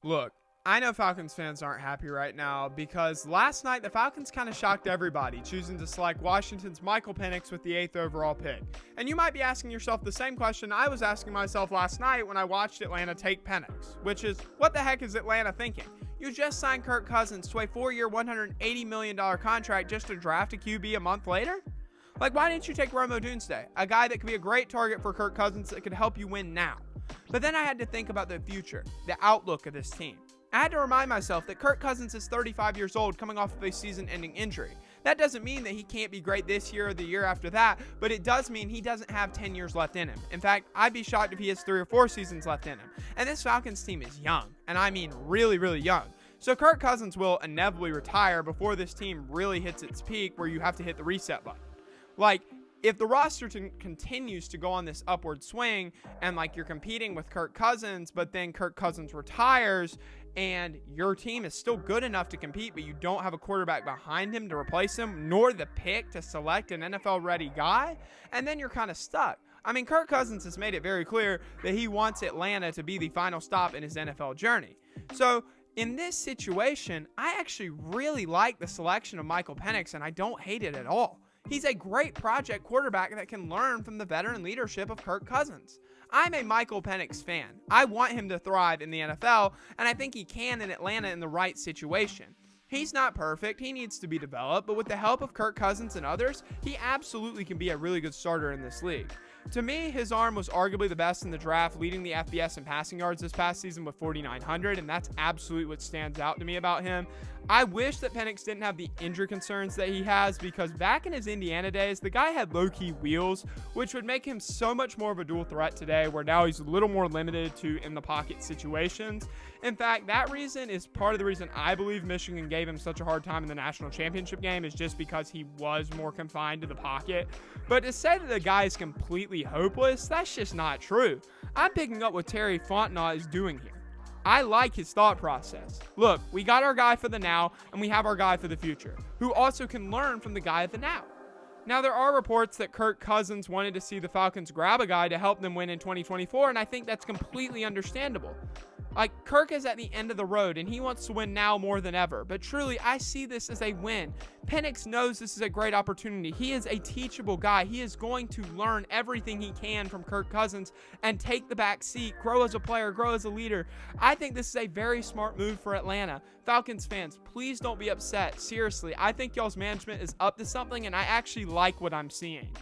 Look, I know Falcons fans aren't happy right now because last night the Falcons kind of shocked everybody, choosing to select Washington's Michael Penix with the 8th overall pick. And you might be asking yourself the same question I was asking myself last night when I watched Atlanta take Penix, which is, what the heck is Atlanta thinking? You just signed Kirk Cousins to a 4-year, $180 million contract just to draft a QB a month later? Like, why didn't you take Rome Odunze, a guy that could be a great target for Kirk Cousins that could help you win now? But then I had to think about the future, the outlook of this team. I had to remind myself that Kirk Cousins is 35 years old coming off of a season-ending injury. That doesn't mean that he can't be great this year or the year after that, but it does mean he doesn't have 10 years left in him. In fact, I'd be shocked if he has 3 or 4 seasons left in him. And this Falcons team is young, and I mean really, really young. So Kirk Cousins will inevitably retire before this team really hits its peak where you have to hit the reset button. Like, if the roster continues to go on this upward swing and like you're competing with Kirk Cousins, but then Kirk Cousins retires and your team is still good enough to compete, but you don't have a quarterback behind him to replace him, nor the pick to select an NFL-ready guy, and then you're kind of stuck. I mean, Kirk Cousins has made it very clear that he wants Atlanta to be the final stop in his NFL journey. So in this situation, I actually really like the selection of Michael Penix, and I don't hate it at all. He's a great project quarterback that can learn from the veteran leadership of Kirk Cousins. I'm a Michael Penix fan. I want him to thrive in the NFL, and I think he can in Atlanta in the right situation. He's not perfect. He needs to be developed, but with the help of Kirk Cousins and others, he absolutely can be a really good starter in this league. To me, his arm was arguably the best in the draft, leading the FBS in passing yards this past season with 4,900, and that's absolutely what stands out to me about him. I wish that Penix didn't have the injury concerns that he has, because back in his Indiana days, the guy had low-key wheels, which would make him so much more of a dual threat today, where now he's a little more limited to in-the-pocket situations. In fact, that reason is part of the reason I believe Michigan gave him such a hard time in the national championship game, is just because he was more confined to the pocket. But to say that the guy is completely hopeless, that's just not true. I'm picking up what Terry Fontenot is doing here. I like his thought process. Look, we got our guy for the now, and we have our guy for the future, who also can learn from the guy of the now. Now, there are reports that Kirk Cousins wanted to see the Falcons grab a guy to help them win in 2024, and I think that's completely understandable. Like, Kirk is at the end of the road, and he wants to win now more than ever. But truly, I see this as a win. Penix knows this is a great opportunity. He is a teachable guy. He is going to learn everything he can from Kirk Cousins and take the back seat, grow as a player, grow as a leader. I think this is a very smart move for Atlanta. Falcons fans, please don't be upset. Seriously, I think y'all's management is up to something, and I actually like what I'm seeing.